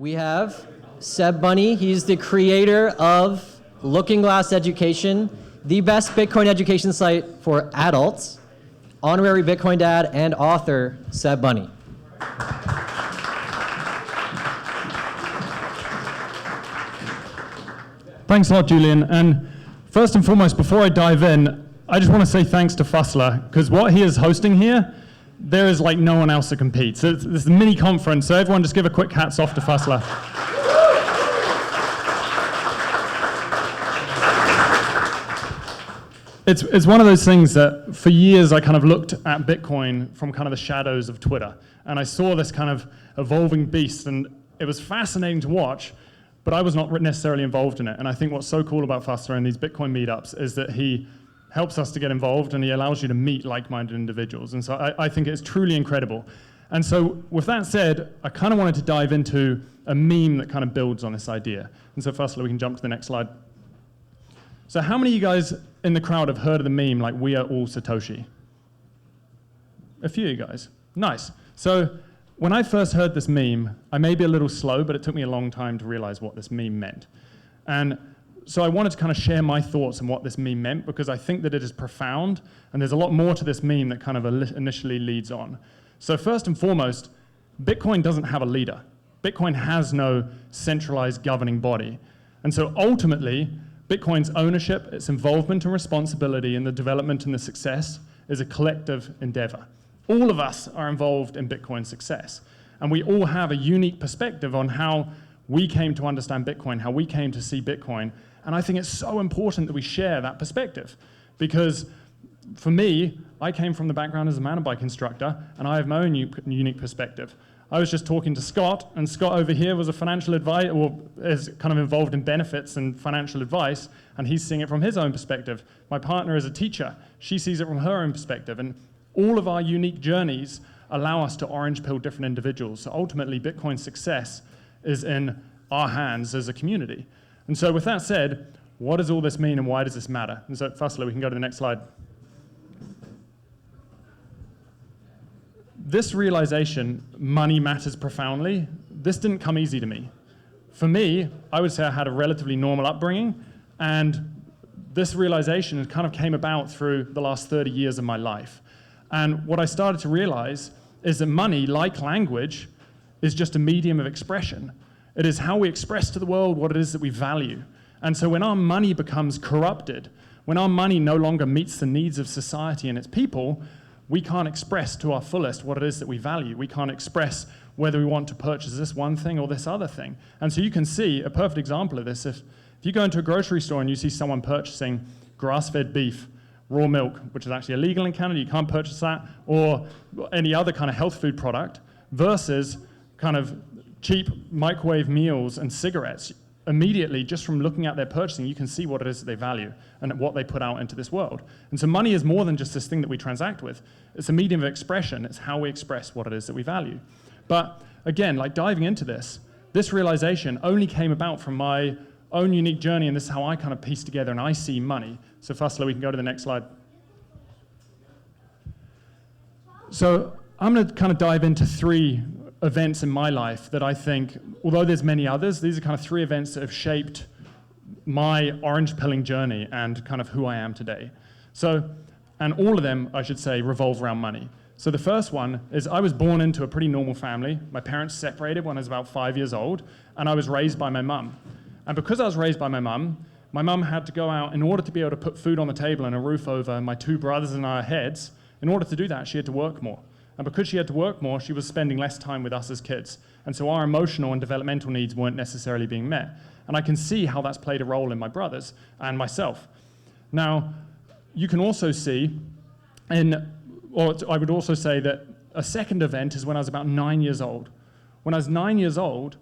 We have Seb Bunney. He's the creator of Looking Glass Education, the best Bitcoin education site for adults, honorary Bitcoin dad, and author Seb Bunney. Thanks a lot, Julian. And first and foremost, before I dive in, I just want to say thanks to Fussler, because what he is hosting here, there is like no one else that competes. So it's a mini conference, so everyone just give a quick hats off to Fussler. It's one of those things that for years I kind of looked at Bitcoin from kind of the shadows of Twitter. And I saw this kind of evolving beast, and it was fascinating to watch, but I was not necessarily involved in it. And I think what's so cool about Fussler and these Bitcoin meetups is that he helps us to get involved, and he allows you to meet like-minded individuals. And so I think it's truly incredible. And so with that said, I kind of wanted to dive into a meme that kind of builds on this idea. And so Fussler, we can jump to the next slide. So how many of you guys in the crowd have heard of the meme, like, we are all Satoshi? A few of you guys. Nice. So when I first heard this meme, I may be a little slow, but it took me a long time to realize what this meme meant. And so I wanted to kind of share my thoughts on what this meme meant, because I think that it is profound, and there's a lot more to this meme that kind of initially leads on. So first and foremost, Bitcoin doesn't have a leader. Bitcoin has no centralized governing body. And so ultimately, Bitcoin's ownership, its involvement and responsibility in the development and the success is a collective endeavor. All of us are involved in Bitcoin's success, and we all have a unique perspective on how we came to understand Bitcoin, how we came to see Bitcoin. And I think it's so important that we share that perspective, because for me, I came from the background as a mountain bike instructor, and I have my own unique perspective. I was just talking to Scott, and Scott over here was a financial advisor, or is kind of involved in benefits and financial advice, and he's seeing it from his own perspective. My partner is a teacher. She sees it from her own perspective, and all of our unique journeys allow us to orange pill different individuals. So ultimately, Bitcoin's success is in our hands as a community. And so with that said, what does all this mean and why does this matter? And so Fussler, we can go to the next slide. This realization, money matters profoundly, this didn't come easy to me. For me, I would say I had a relatively normal upbringing, and this realization kind of came about through the last 30 years of my life. And what I started to realize is that money, like language, is just a medium of expression. It is how we express to the world what it is that we value. And so when our money becomes corrupted, when our money no longer meets the needs of society and its people, we can't express to our fullest what it is that we value. We can't express whether we want to purchase this one thing or this other thing. And so you can see a perfect example of this. If you go into a grocery store and you see someone purchasing grass-fed beef, raw milk, which is actually illegal in Canada, you can't purchase that, or any other kind of health food product, versus kind of cheap microwave meals and cigarettes, immediately, just from looking at their purchasing, you can see what it is that they value and what they put out into this world. And so money is more than just this thing that we transact with. It's a medium of expression. It's how we express what it is that we value. But again, like diving into this realization only came about from my own unique journey, and this is how I kind of piece together and I see money. So Fussler, we can go to the next slide. So I'm going to kind of dive into three events in my life that I think, although there's many others, these are kind of three events that have shaped my orange pilling journey and kind of who I am today. So, and all of them, I should say, revolve around money. So the first one is I was born into a pretty normal family. My parents separated when I was about 5 years old, and I was raised by my mum. And because I was raised by my mum had to go out in order to be able to put food on the table and a roof over my two brothers and our heads. In order to do that, she had to work more. And because she had to work more, she was spending less time with us as kids. And so our emotional and developmental needs weren't necessarily being met. And I can see how that's played a role in my brothers and myself. Now, you can also see or I would also say that a second event is when I was about 9 years old. When I was 9 years old,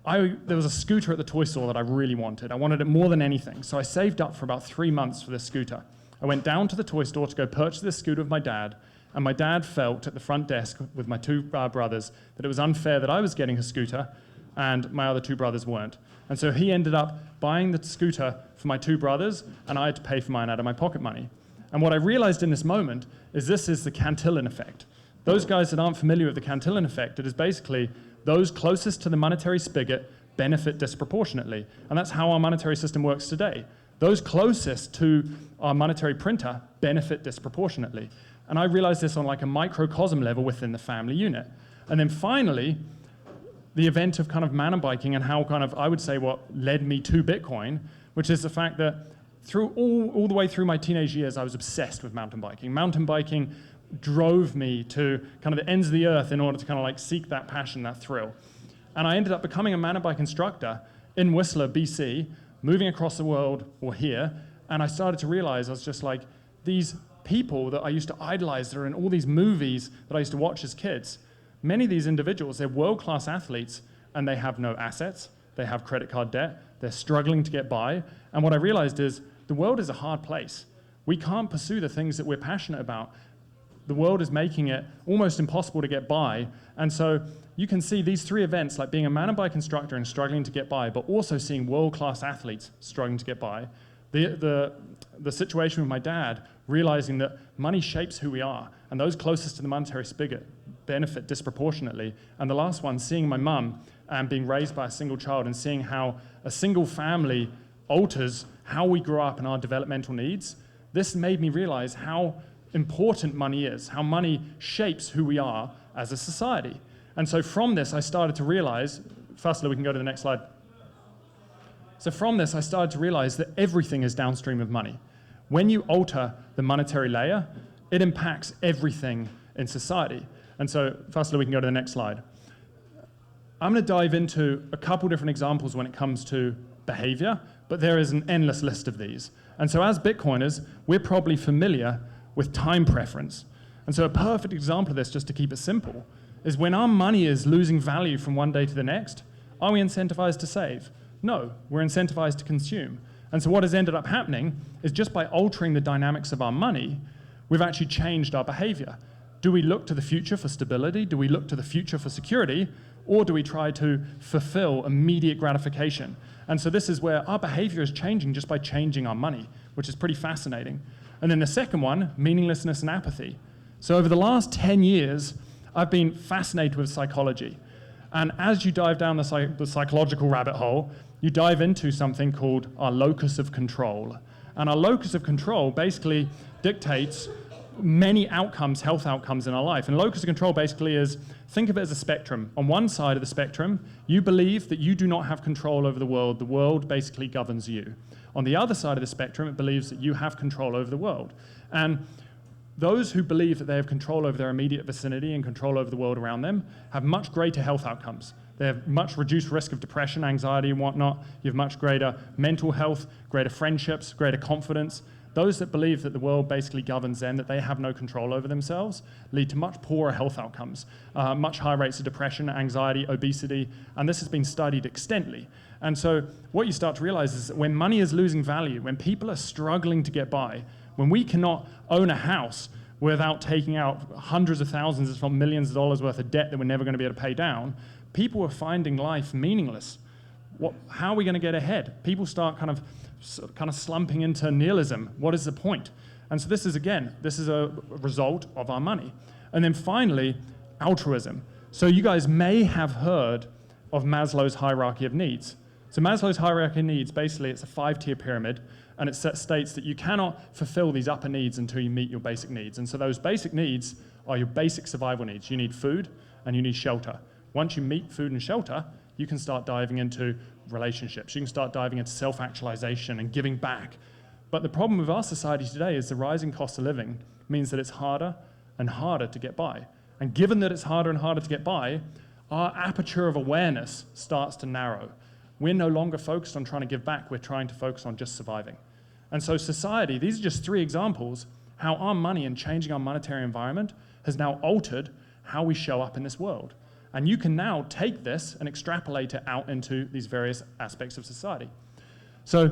there was a scooter at the toy store that I really wanted. I wanted it more than anything. So I saved up for about 3 months for this scooter. I went down to the toy store to go purchase this scooter with my dad. And my dad felt at the front desk with my two brothers that it was unfair that I was getting a scooter and my other two brothers weren't. And so he ended up buying the scooter for my two brothers, and I had to pay for mine out of my pocket money. And what I realized in this moment is this is the Cantillon effect. Those guys that aren't familiar with the Cantillon effect, it is basically those closest to the monetary spigot benefit disproportionately. And that's how our monetary system works today. Those closest to our monetary printer benefit disproportionately. And I realized this on like a microcosm level within the family unit. And then finally, the event of kind of mountain biking and how kind of, I would say, what led me to Bitcoin, which is the fact that through all the way through my teenage years, I was obsessed with mountain biking. Mountain biking drove me to kind of the ends of the earth in order to kind of like seek that passion, that thrill. And I ended up becoming a mountain bike instructor in Whistler, BC, moving across the world or here, and I started to realize I was just like, these people that I used to idolize that are in all these movies that I used to watch as kids, many of these individuals, they're world-class athletes and they have no assets, they have credit card debt, they're struggling to get by, and what I realized is the world is a hard place. We can't pursue the things that we're passionate about. The world is making it almost impossible to get by, and so you can see these three events, like being a mountain bike instructor and struggling to get by, but also seeing world-class athletes struggling to get by. The situation with my dad, realizing that money shapes who we are, and those closest to the monetary spigot benefit disproportionately. And the last one, seeing my mum and being raised by a single child and seeing how a single family alters how we grow up and our developmental needs. This made me realize how important money is, how money shapes who we are as a society. And so from this, I started to realize, firstly, we can go to the next slide. So from this, I started to realize that everything is downstream of money. When you alter the monetary layer, it impacts everything in society. And so firstly, we can go to the next slide. I'm going to dive into a couple different examples when it comes to behavior, but there is an endless list of these. And so as Bitcoiners, we're probably familiar with time preference. And so a perfect example of this, just to keep it simple, is when our money is losing value from one day to the next, are we incentivized to save? No, we're incentivized to consume. And so what has ended up happening is just by altering the dynamics of our money, we've actually changed our behavior. Do we look to the future for stability? Do we look to the future for security? Or do we try to fulfill immediate gratification? And so this is where our behavior is changing just by changing our money, which is pretty fascinating. And then the second one, meaninglessness and apathy. So over the last 10 years, I've been fascinated with psychology. And as you dive down the psychological rabbit hole, you dive into something called our locus of control. And our locus of control basically dictates many outcomes, health outcomes in our life. And locus of control basically is, think of it as a spectrum. On one side of the spectrum, you believe that you do not have control over the world basically governs you. On the other side of the spectrum, it believes that you have control over the world. And those who believe that they have control over their immediate vicinity and control over the world around them have much greater health outcomes. They have much reduced risk of depression, anxiety, and whatnot. You have much greater mental health, greater friendships, greater confidence. Those that believe that the world basically governs them, that they have no control over themselves, lead to much poorer health outcomes, much higher rates of depression, anxiety, obesity, and this has been studied extensively. And so what you start to realize is that when money is losing value, when people are struggling to get by, when we cannot own a house without taking out hundreds of thousands, if not millions of dollars worth of debt that we're never going to be able to pay down, people are finding life meaningless. How are we going to get ahead? People start kind of slumping into nihilism. What is the point? And so this is a result of our money. And then finally, altruism. So you guys may have heard of Maslow's hierarchy of needs. So Maslow's hierarchy of needs, basically it's a 5-tier pyramid, and it states that you cannot fulfill these upper needs until you meet your basic needs. And so those basic needs are your basic survival needs. You need food and you need shelter. Once you meet food and shelter, you can start diving into relationships. You can start diving into self-actualization and giving back. But the problem with our society today is the rising cost of living means that it's harder and harder to get by. And given that it's harder and harder to get by, our aperture of awareness starts to narrow. We're no longer focused on trying to give back. We're trying to focus on just surviving. And so society, these are just 3 examples how our money and changing our monetary environment has now altered how we show up in this world. And you can now take this and extrapolate it out into these various aspects of society. So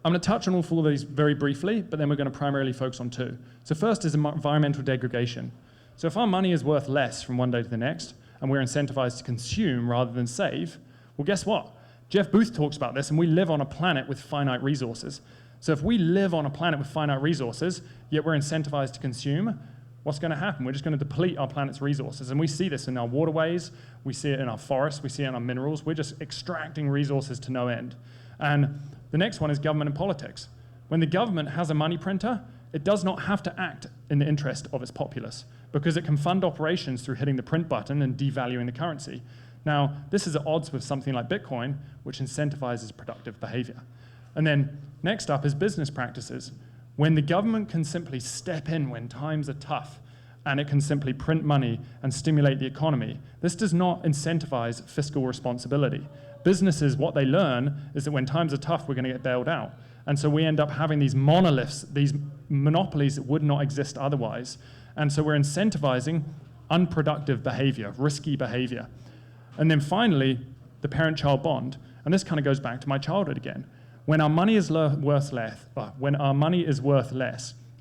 I'm going to touch on all 4 of these very briefly, but then we're going to primarily focus on 2. So first is environmental degradation. So if our money is worth less from one day to the next, and we're incentivized to consume rather than save, well, guess what? Jeff Booth talks about this, and we live on a planet with finite resources. So if we live on a planet with finite resources, yet we're incentivized to consume, what's going to happen? We're just going to deplete our planet's resources. And we see this in our waterways, we see it in our forests, we see it in our minerals. We're just extracting resources to no end. And the next one is government and politics. When the government has a money printer, it does not have to act in the interest of its populace because it can fund operations through hitting the print button and devaluing the currency. Now, this is at odds with something like Bitcoin, which incentivizes productive behavior. And then next up is business practices. When the government can simply step in when times are tough and it can simply print money and stimulate the economy, this does not incentivize fiscal responsibility. Businesses, what they learn is that when times are tough, we're going to get bailed out. And so we end up having these monoliths, these monopolies that would not exist otherwise. And so we're incentivizing unproductive behavior, risky behavior. And then finally, the parent-child bond. And this kind of goes back to my childhood again. When our money is worth less,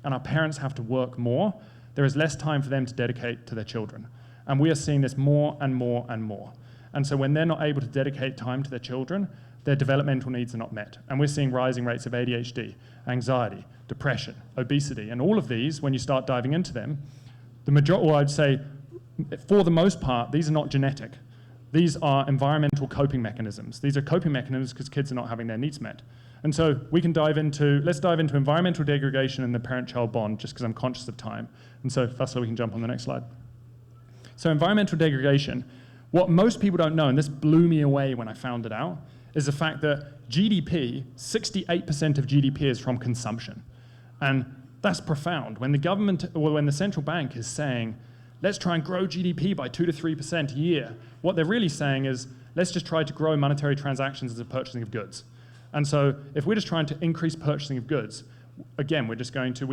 and our parents have to work more, there is less time for them to dedicate to their children. And we are seeing this more and more and more. And so when they're not able to dedicate time to their children, their developmental needs are not met. And we're seeing rising rates of ADHD, anxiety, depression, obesity. And all of these, when you start diving into them, I'd say, for the most part, these are not genetic. These are environmental coping mechanisms. These are coping mechanisms because kids are not having their needs met. And so let's dive into environmental degradation and the parent-child bond, just because I'm conscious of time. And so first of all, we can jump on the next slide. So environmental degradation, what most people don't know, and this blew me away when I found it out, is the fact that GDP, 68% of GDP is from consumption. And that's profound. When the government, or when the central bank is saying, let's try and grow GDP by 2 to 3% a year, what they're really saying is, let's just try to grow monetary transactions as a purchasing of goods. And so if we're just trying to increase purchasing of goods, again, we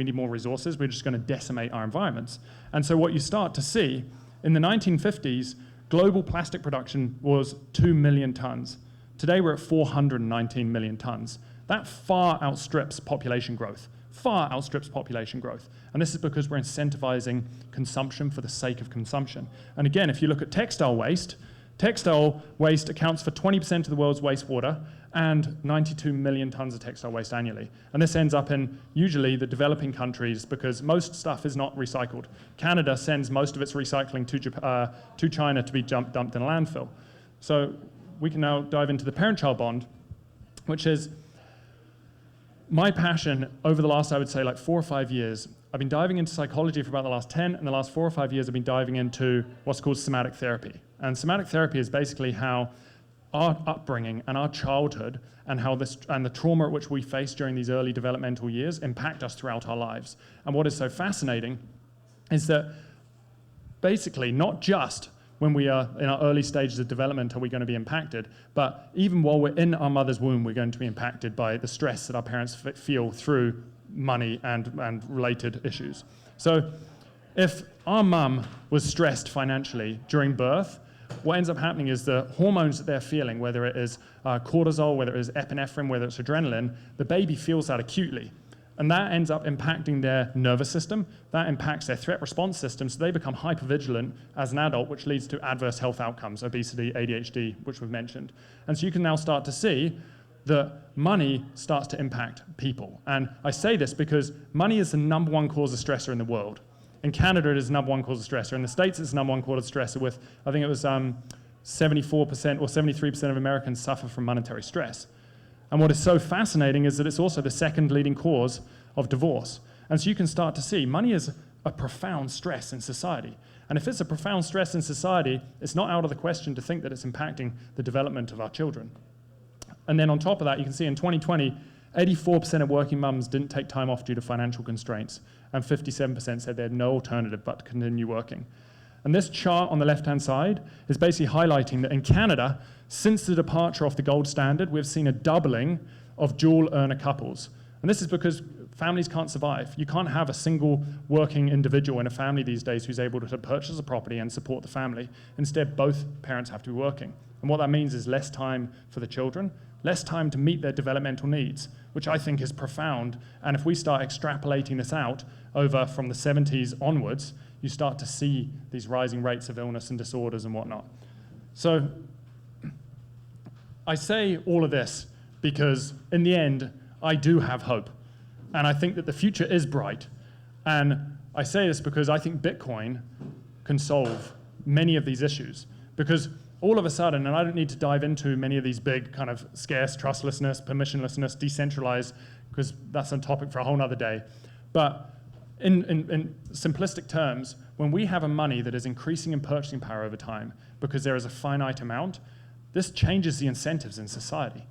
need more resources, we're just going to decimate our environments. And so what you start to see, in the 1950s, global plastic production was 2 million tons. Today we're at 419 million tons. That far outstrips population growth. And this is because we're incentivizing consumption for the sake of consumption. And again, if you look at textile waste accounts for 20% of the world's wastewater and 92 million tons of textile waste annually. And this ends up in usually the developing countries because most stuff is not recycled. Canada sends most of its recycling to China to be dumped in a landfill. So we can now dive into the parent-child bond, which is my passion over the last, I would say, like 4 or 5 years. I've been diving into psychology for about the last 10, and the last 4 or 5 years I've been diving into what's called somatic therapy. And somatic therapy is basically how our upbringing and our childhood and the trauma at which we face during these early developmental years impact us throughout our lives. And what is so fascinating is that basically not just when we are in our early stages of development are we going to be impacted, but even while we're in our mother's womb, we're going to be impacted by the stress that our parents feel through money and related issues. So if our mum was stressed financially during birth, what ends up happening is the hormones that they're feeling, whether it is cortisol, whether it is epinephrine, whether it's adrenaline, the baby feels that acutely. And that ends up impacting their nervous system, that impacts their threat response system, so they become hypervigilant as an adult, which leads to adverse health outcomes, obesity, ADHD, which we've mentioned. And so you can now start to see that money starts to impact people. And I say this because money is the number one cause of stressor in the world. In Canada, it is the number one cause of stressor. In the States, it's the number one cause of stressor with, I think it was 74% or 73% of Americans suffer from monetary stress. And what is so fascinating is that it's also the second leading cause of divorce. And so you can start to see money is a profound stress in society. And if it's a profound stress in society, it's not out of the question to think that it's impacting the development of our children. And then on top of that, you can see in 2020, 84% of working mums didn't take time off due to financial constraints, and 57% said they had no alternative but to continue working. And this chart on the left-hand side is basically highlighting that in Canada, since the departure of the gold standard, we've seen a doubling of dual earner couples. And this is because families can't survive. You can't have a single working individual in a family these days who's able to purchase a property and support the family. Instead, both parents have to be working. And what that means is less time for the children, less time to meet their developmental needs, which I think is profound. And if we start extrapolating this out over from the 70s onwards, you start to see these rising rates of illness and disorders and whatnot. So I say all of this because in the end, I do have hope. And I think that the future is bright. And I say this because I think Bitcoin can solve many of these issues. Because all of a sudden, and I don't need to dive into many of these big kind of scarce, trustlessness, permissionlessness, decentralized, because that's a topic for a whole nother day. But in simplistic terms, when we have a money that is increasing in purchasing power over time because there is a finite amount, this changes the incentives in society.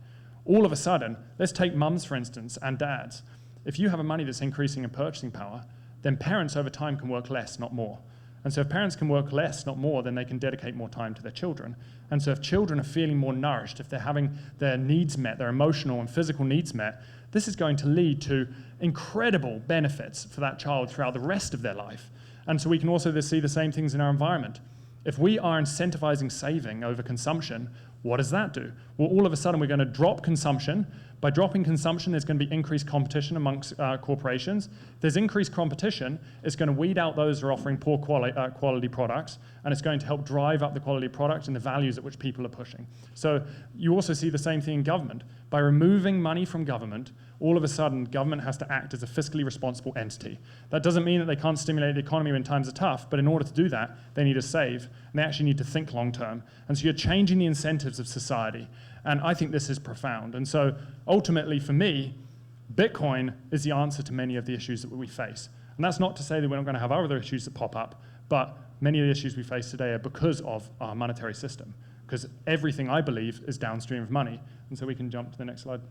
All of a sudden, let's take mums, for instance, and dads. If you have a money that's increasing in purchasing power, then parents over time can work less, not more. And so if parents can work less, not more, then they can dedicate more time to their children. And so if children are feeling more nourished, if they're having their needs met, their emotional and physical needs met, this is going to lead to incredible benefits for that child throughout the rest of their life. And so we can also see the same things in our environment. If we are incentivizing saving over consumption, what does that do? Well, all of a sudden we're going to drop consumption. By dropping consumption, there's going to be increased competition amongst corporations. If there's increased competition, it's going to weed out those who are offering poor quality products, and it's going to help drive up the quality of product and the values at which people are pushing. So you also see the same thing in government. By removing money from government, all of a sudden government has to act as a fiscally responsible entity. That doesn't mean that they can't stimulate the economy when times are tough, but in order to do that, they need to save, and they actually need to think long term. And so you're changing the incentives of society. And I think this is profound. And so ultimately for me, Bitcoin is the answer to many of the issues that we face. And that's not to say that we're not going to have other issues that pop up, but many of the issues we face today are because of our monetary system. Because everything, I believe, is downstream of money. And so we can jump to the next slide.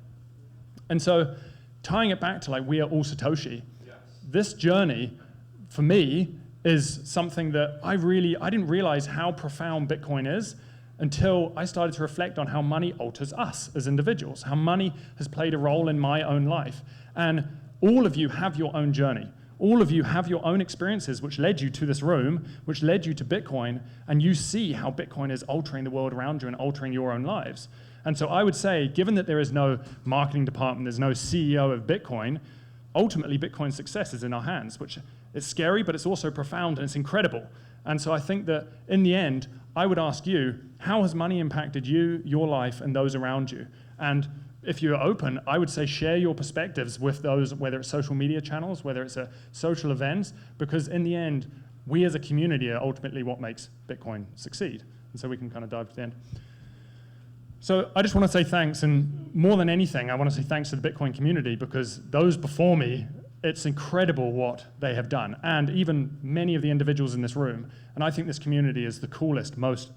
And so tying it back to like, we are all Satoshi, yes. This journey, for me, is something that I didn't realize how profound Bitcoin is until I started to reflect on how money alters us as individuals, how money has played a role in my own life. And all of you have your own journey. All of you have your own experiences which led you to this room, which led you to Bitcoin, and you see how Bitcoin is altering the world around you and altering your own lives. And so I would say, given that there is no marketing department, there's no CEO of Bitcoin, ultimately Bitcoin's success is in our hands, which is scary, but it's also profound and it's incredible. And so I think that in the end, I would ask you, how has money impacted you, your life, and those around you? And if you're open, I would say share your perspectives with those, whether it's social media channels, whether it's social events, because in the end, we as a community are ultimately what makes Bitcoin succeed. And so we can kind of dive to the end. So I just want to say thanks, and more than anything, I want to say thanks to the Bitcoin community, because those before me, it's incredible what they have done, and even many of the individuals in this room. And I think this community is the coolest, most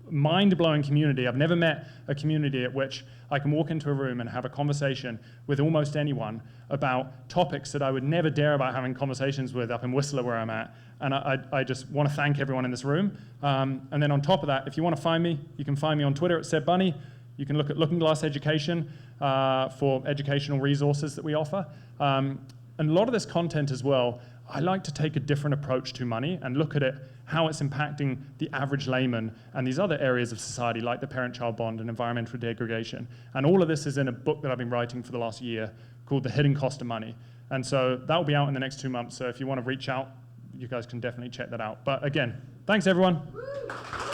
mind-blowing community. I've never met a community at which I can walk into a room and have a conversation with almost anyone about topics that I would never dare about having conversations with up in Whistler where I'm at. And I just want to thank everyone in this room. And then on top of that, if you want to find me, you can find me on Twitter at Seb Bunney. You can look at Looking Glass Education for educational resources that we offer. And a lot of this content as well, I like to take a different approach to money and look at it, how it's impacting the average layman and these other areas of society like the parent-child bond and environmental degradation. And all of this is in a book that I've been writing for the last year called The Hidden Cost of Money. And so that will be out in the next 2 months. So if you want to reach out, you guys can definitely check that out. But again, thanks everyone. Woo!